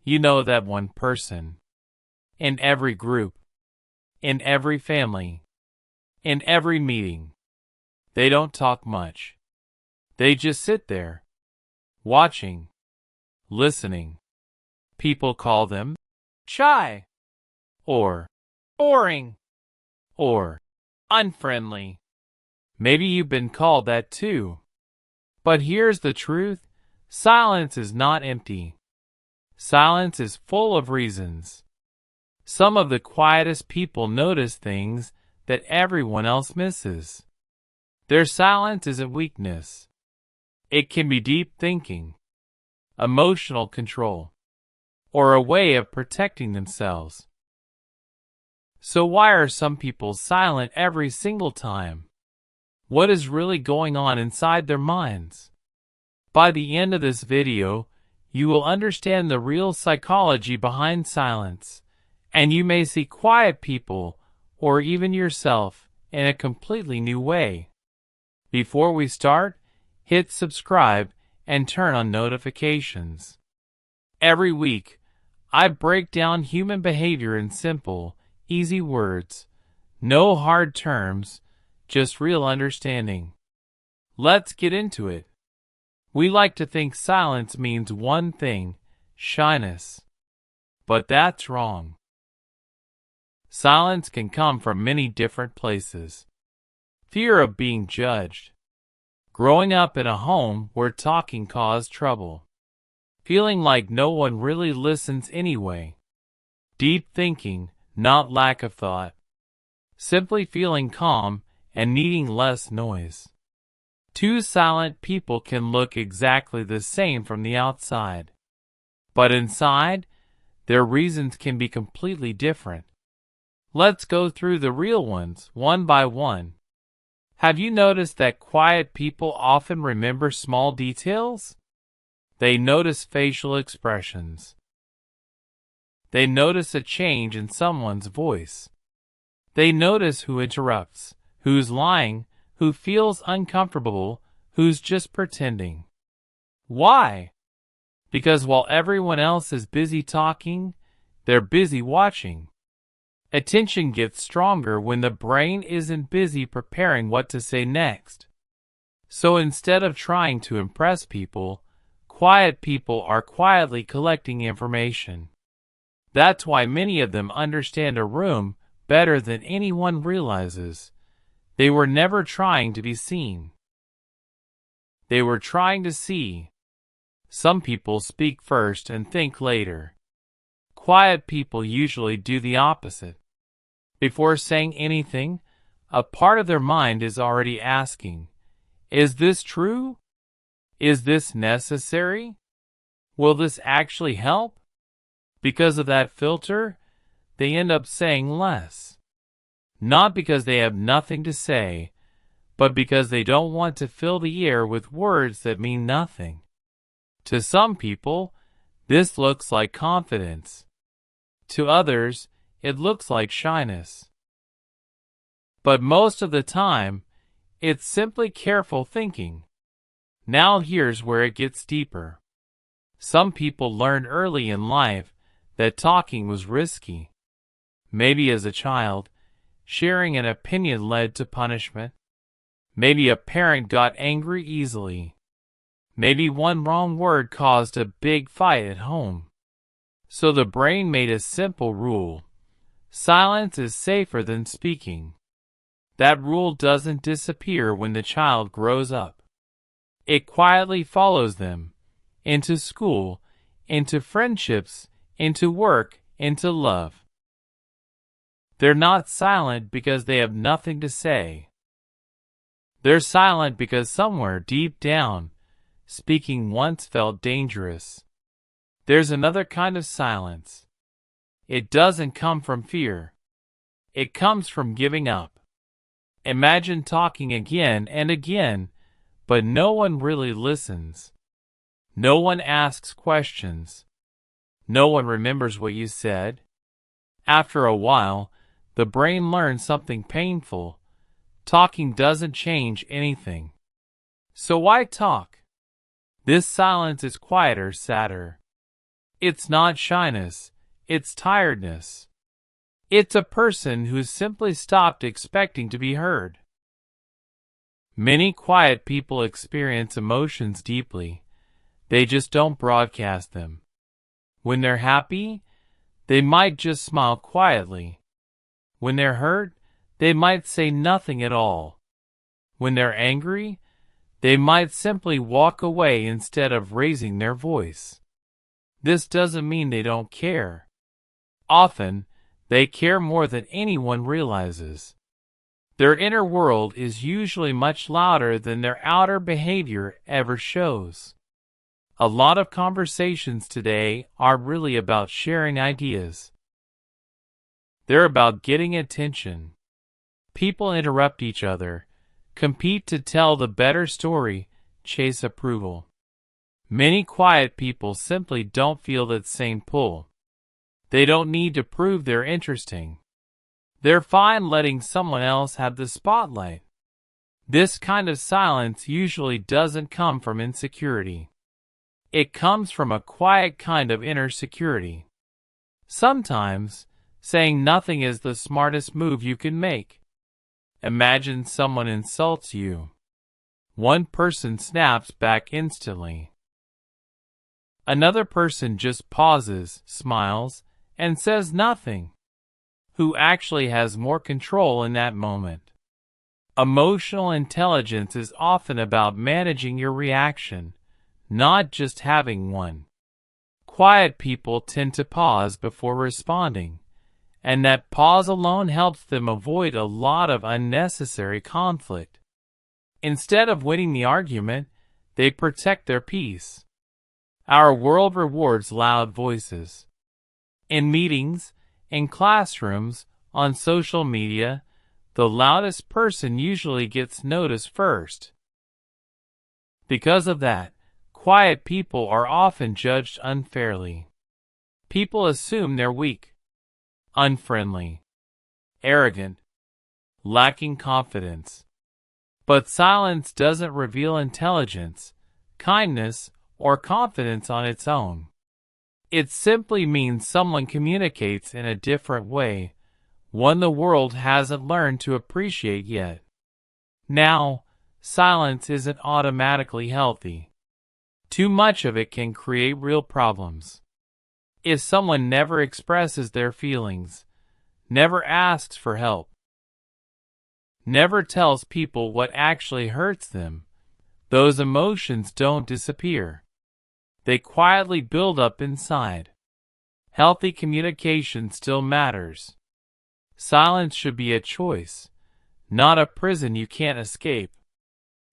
You know that one person. In every group. In every family. In every meeting. They don't talk much. They just sit there. Watching. Listening. People call them shy. Or boring. Or unfriendly. Maybe you've been called that too. But here's the truth. Silence is not empty. Silence is full of reasons. Some of the quietest people notice things that everyone else misses. Their silence isn't weakness. It can be deep thinking, emotional control, or a way of protecting themselves. So why are some people silent every single time? What is really going on inside their minds? By the end of this video, you will understand the real psychology behind silence, and you may see quiet people, or even yourself, in a completely new way. Before we start, hit subscribe and turn on notifications. Every week, I break down human behavior in simple, easy words. No hard terms, just real understanding. Let's get into it. We like to think silence means one thing, shyness. But that's wrong. Silence can come from many different places. Fear of being judged. Growing up in a home where talking caused trouble. Feeling like no one really listens anyway. Deep thinking, not lack of thought. Simply feeling calm and needing less noise. Two silent people can look exactly the same from the outside. But inside, their reasons can be completely different. Let's go through the real ones, one by one. Have you noticed that quiet people often remember small details? They notice facial expressions. They notice a change in someone's voice. They notice who interrupts, who's lying, who feels uncomfortable, who's just pretending. Why? Because while everyone else is busy talking, they're busy watching. Attention gets stronger when the brain isn't busy preparing what to say next. So instead of trying to impress people, quiet people are quietly collecting information. That's why many of them understand a room better than anyone realizes. They were never trying to be seen. They were trying to see. Some people speak first and think later. Quiet people usually do the opposite. Before saying anything, a part of their mind is already asking, is this true? Is this necessary? Will this actually help? Because of that filter, they end up saying less. Not because they have nothing to say, but because they don't want to fill the air with words that mean nothing. To some people, this looks like confidence. To others, it looks like shyness. But most of the time, it's simply careful thinking. Now here's where it gets deeper. Some people learned early in life that talking was risky. Maybe as a child, sharing an opinion led to punishment. Maybe a parent got angry easily. Maybe one wrong word caused a big fight at home. So the brain made a simple rule. Silence is safer than speaking. That rule doesn't disappear when the child grows up. It quietly follows them, into school, into friendships, into work, into love. They're not silent because they have nothing to say. They're silent because somewhere deep down, speaking once felt dangerous. There's another kind of silence. It doesn't come from fear. It comes from giving up. Imagine talking again and again, but no one really listens. No one asks questions. No one remembers what you said. After a while, the brain learns something painful. Talking doesn't change anything. So why talk? This silence is quieter, sadder. It's not shyness, it's tiredness. It's a person who's simply stopped expecting to be heard. Many quiet people experience emotions deeply. They just don't broadcast them. When they're happy, they might just smile quietly. When they're hurt, they might say nothing at all. When they're angry, they might simply walk away instead of raising their voice. This doesn't mean they don't care. Often, they care more than anyone realizes. Their inner world is usually much louder than their outer behavior ever shows. A lot of conversations today are really about sharing ideas. They're about getting attention. People interrupt each other, compete to tell the better story, chase approval. Many quiet people simply don't feel that same pull. They don't need to prove they're interesting. They're fine letting someone else have the spotlight. This kind of silence usually doesn't come from insecurity. It comes from a quiet kind of inner security. Sometimes, saying nothing is the smartest move you can make. Imagine someone insults you. One person snaps back instantly. Another person just pauses, smiles, and says nothing. Who actually has more control in that moment? Emotional intelligence is often about managing your reaction, not just having one. Quiet people tend to pause before responding, and that pause alone helps them avoid a lot of unnecessary conflict. Instead of winning the argument, they protect their peace. Our world rewards loud voices. In meetings, in classrooms, on social media, the loudest person usually gets noticed first. Because of that, quiet people are often judged unfairly. People assume they're weak, unfriendly, arrogant, lacking confidence. But silence doesn't reveal intelligence, kindness, or confidence on its own. It simply means someone communicates in a different way, one the world hasn't learned to appreciate yet. Now, silence isn't automatically healthy. Too much of it can create real problems. If someone never expresses their feelings, never asks for help, never tells people what actually hurts them, those emotions don't disappear. They quietly build up inside. Healthy communication still matters. Silence should be a choice, not a prison you can't escape.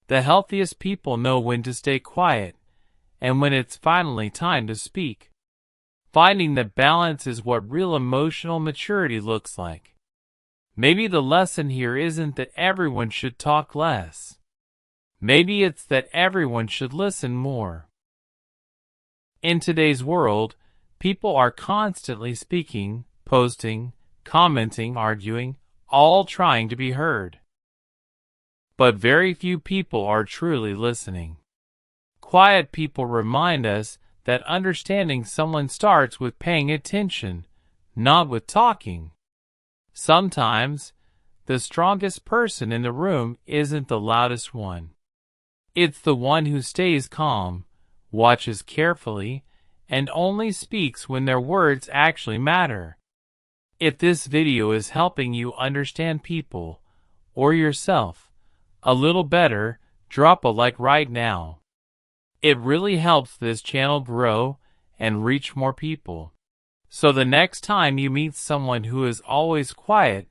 The healthiest people know when to stay quiet, and when it's finally time to speak. Finding that balance is what real emotional maturity looks like. Maybe the lesson here isn't that everyone should talk less. Maybe it's that everyone should listen more. In today's world, people are constantly speaking, posting, commenting, arguing, all trying to be heard. But very few people are truly listening. Quiet people remind us that understanding someone starts with paying attention, not with talking. Sometimes, the strongest person in the room isn't the loudest one. It's the one who stays calm, watches carefully, and only speaks when their words actually matter. If this video is helping you understand people, or yourself, a little better, drop a like right now. It really helps this channel grow and reach more people. So the next time you meet someone who is always quiet,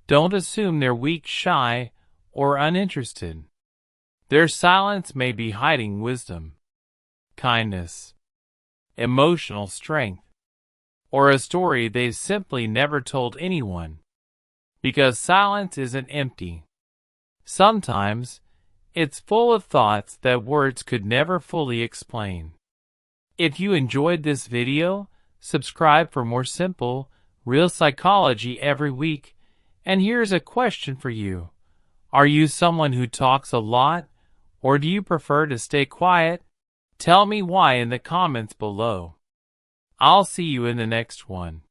don't assume they're weak, shy, or uninterested. Their silence may be hiding wisdom, kindness, emotional strength, or a story they've simply never told anyone. Because silence isn't empty. Sometimes, it's full of thoughts that words could never fully explain. If you enjoyed this video, subscribe for more simple, real psychology every week. And here's a question for you. Are you someone who talks a lot, or do you prefer to stay quiet? Tell me why in the comments below. I'll see you in the next one.